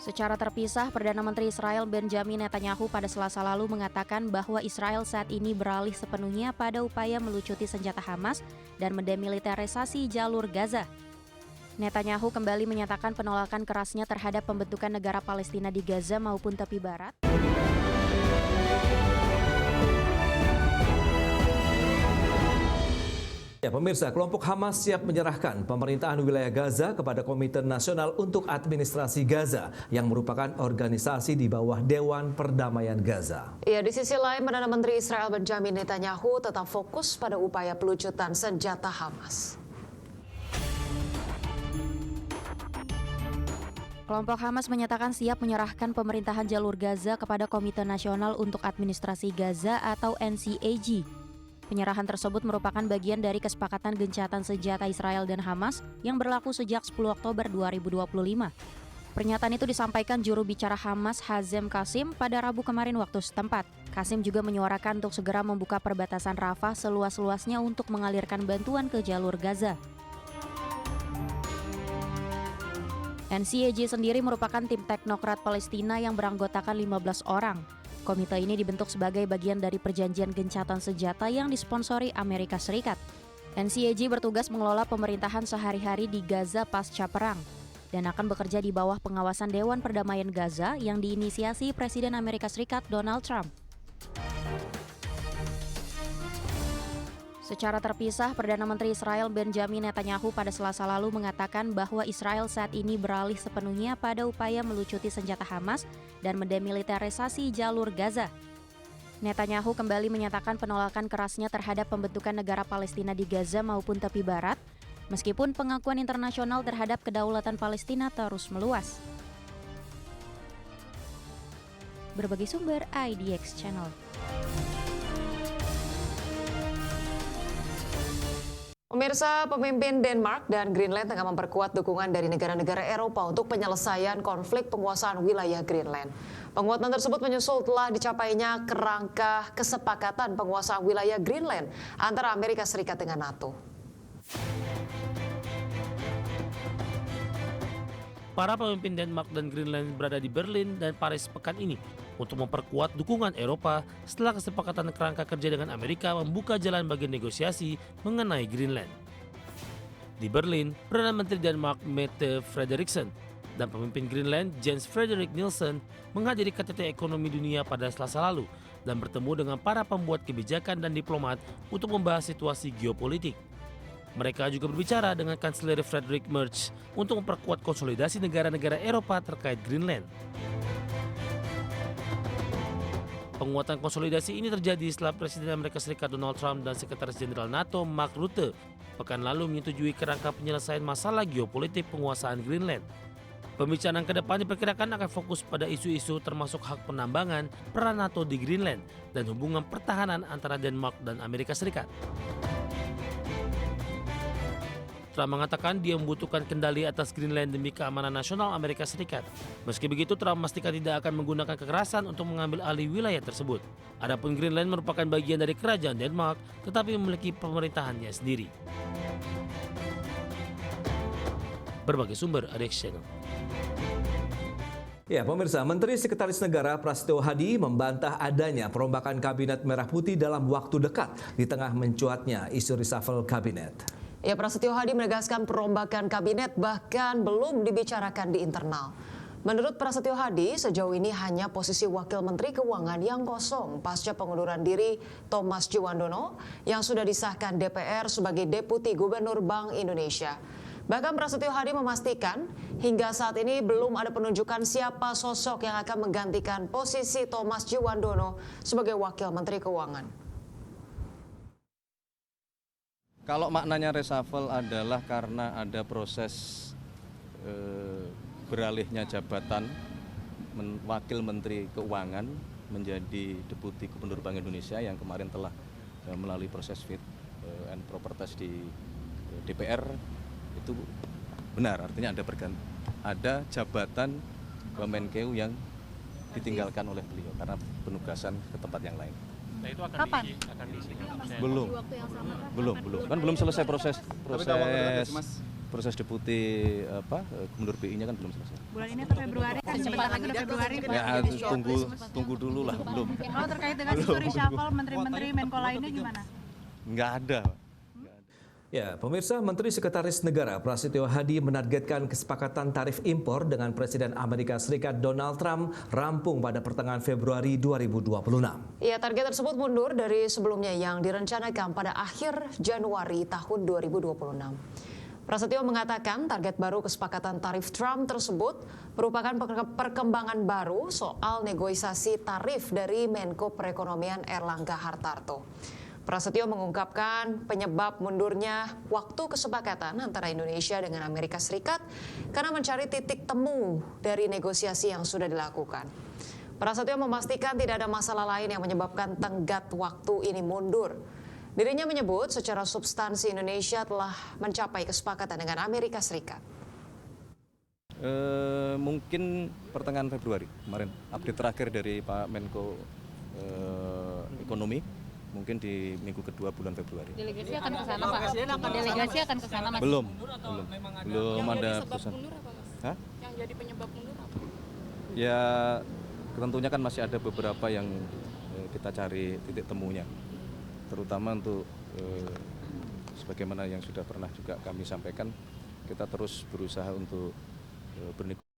Secara terpisah, Perdana Menteri Israel Benjamin Netanyahu pada Selasa lalu mengatakan bahwa Israel saat ini beralih sepenuhnya pada upaya melucuti senjata Hamas dan mendemilitarisasi jalur Gaza. Netanyahu kembali menyatakan penolakan kerasnya terhadap pembentukan negara Palestina di Gaza maupun tepi barat. Ya, pemirsa, kelompok Hamas siap menyerahkan pemerintahan wilayah Gaza kepada Komite Nasional untuk Administrasi Gaza yang merupakan organisasi di bawah Dewan Perdamaian Gaza. Ya, di sisi lain, Perdana Menteri Israel Benjamin Netanyahu tetap fokus pada upaya pelucutan senjata Hamas. Kelompok Hamas menyatakan siap menyerahkan pemerintahan jalur Gaza kepada Komite Nasional untuk Administrasi Gaza atau NCAG. Penyerahan tersebut merupakan bagian dari kesepakatan gencatan senjata Israel dan Hamas yang berlaku sejak 10 Oktober 2025. Pernyataan itu disampaikan juru bicara Hamas Hazem Qasim pada Rabu kemarin waktu setempat. Qasim juga menyuarakan untuk segera membuka perbatasan Rafah seluas-luasnya untuk mengalirkan bantuan ke jalur Gaza. NCAG sendiri merupakan tim teknokrat Palestina yang beranggotakan 15 orang. Komite ini dibentuk sebagai bagian dari perjanjian gencatan senjata yang disponsori Amerika Serikat. NCAG bertugas mengelola pemerintahan sehari-hari di Gaza pasca perang dan akan bekerja di bawah pengawasan Dewan Perdamaian Gaza yang diinisiasi Presiden Amerika Serikat Donald Trump. Secara terpisah, Perdana Menteri Israel Benjamin Netanyahu pada Selasa lalu mengatakan bahwa Israel saat ini beralih sepenuhnya pada upaya melucuti senjata Hamas dan mendemilitarisasi jalur Gaza. Netanyahu kembali menyatakan penolakan kerasnya terhadap pembentukan negara Palestina di Gaza maupun tepi barat, meskipun pengakuan internasional terhadap kedaulatan Palestina terus meluas. Berbagai sumber IDX Channel. Pemirsa, pemimpin Denmark dan Greenland tengah memperkuat dukungan dari negara-negara Eropa untuk penyelesaian konflik penguasaan wilayah Greenland. Penguatan tersebut menyusul telah dicapainya kerangka kesepakatan penguasaan wilayah Greenland antara Amerika Serikat dengan NATO. Para pemimpin Denmark dan Greenland berada di Berlin dan Paris pekan ini untuk memperkuat dukungan Eropa setelah kesepakatan kerangka kerja dengan Amerika membuka jalan bagi negosiasi mengenai Greenland. Di Berlin, Perdana Menteri Denmark Mette Frederiksen dan pemimpin Greenland Jens Frederik Nielsen menghadiri KTT Ekonomi Dunia pada Selasa lalu dan bertemu dengan para pembuat kebijakan dan diplomat untuk membahas situasi geopolitik. Mereka juga berbicara dengan Kanselir Friedrich Merz untuk memperkuat konsolidasi negara-negara Eropa terkait Greenland. Penguatan konsolidasi ini terjadi setelah Presiden Amerika Serikat Donald Trump dan Sekretaris Jenderal NATO Mark Rutte pekan lalu menyetujui kerangka penyelesaian masalah geopolitik penguasaan Greenland. Pembicaraan ke depan diperkirakan akan fokus pada isu-isu termasuk hak penambangan, peran NATO di Greenland, dan hubungan pertahanan antara Denmark dan Amerika Serikat. Trump mengatakan dia membutuhkan kendali atas Greenland demi keamanan nasional Amerika Serikat. Meski begitu, Trump memastikan tidak akan menggunakan kekerasan untuk mengambil alih wilayah tersebut. Adapun Greenland merupakan bagian dari kerajaan Denmark, tetapi memiliki pemerintahannya sendiri. Berbagai sumber IDX Channel. Ya, pemirsa, Menteri Sekretaris Negara Prasetyo Hadi membantah adanya perombakan Kabinet Merah Putih dalam waktu dekat di tengah mencuatnya isu reshuffle kabinet. Ya, Prasetyo Hadi menegaskan perombakan kabinet bahkan belum dibicarakan di internal. Menurut Prasetyo Hadi, sejauh ini hanya posisi Wakil Menteri Keuangan yang kosong pasca pengunduran diri Thomas Djiwandono yang sudah disahkan DPR sebagai Deputi Gubernur Bank Indonesia. Bahkan Prasetyo Hadi memastikan hingga saat ini belum ada penunjukan siapa sosok yang akan menggantikan posisi Thomas Djiwandono sebagai Wakil Menteri Keuangan. Kalau maknanya reshuffle adalah karena ada proses beralihnya jabatan Wakil Menteri Keuangan menjadi Deputi Gubernur Bank Indonesia yang kemarin telah melalui proses fit and proper test di DPR, itu benar, artinya ada jabatan Wamenkeu yang ditinggalkan oleh beliau karena penugasan ke tempat yang lain. Nah, itu akan diisi. Belum. Kan belum selesai proses proses deputi gubernur BI-nya kan belum selesai. Bulan ini atau Februari? Kan sebentar lagi udah Februari, Pak. Ya tunggu dulu lah, belum. Kalau terkait dengan isu reshuffle menteri-menteri Menko lainnya gimana? Nggak ada. Ya, pemirsa, Menteri Sekretaris Negara Prasetyo Hadi menargetkan kesepakatan tarif impor dengan Presiden Amerika Serikat Donald Trump rampung pada pertengahan Februari 2026. Ya, target tersebut mundur dari sebelumnya yang direncanakan pada akhir Januari tahun 2026. Prasetyo mengatakan target baru kesepakatan tarif Trump tersebut merupakan perkembangan baru soal negosiasi tarif dari Menko Perekonomian Erlangga Hartarto. Prasetyo mengungkapkan penyebab mundurnya waktu kesepakatan antara Indonesia dengan Amerika Serikat karena mencari titik temu dari negosiasi yang sudah dilakukan. Prasetyo memastikan tidak ada masalah lain yang menyebabkan tenggat waktu ini mundur. Dirinya menyebut secara substansi Indonesia telah mencapai kesepakatan dengan Amerika Serikat. Mungkin pertengahan Februari kemarin update terakhir dari Pak Menko Ekonomi. Mungkin di minggu kedua bulan Februari. Delegasi akan ke sana, Pak. Delegasi akan ke sana, Mas. Belum ada keputusan. Hah? Yang jadi penyebab mundur apa? Ya tentunya kan masih ada beberapa yang kita cari titik temunya, terutama untuk sebagaimana yang sudah pernah juga kami sampaikan, kita terus berusaha untuk bernegosiasi.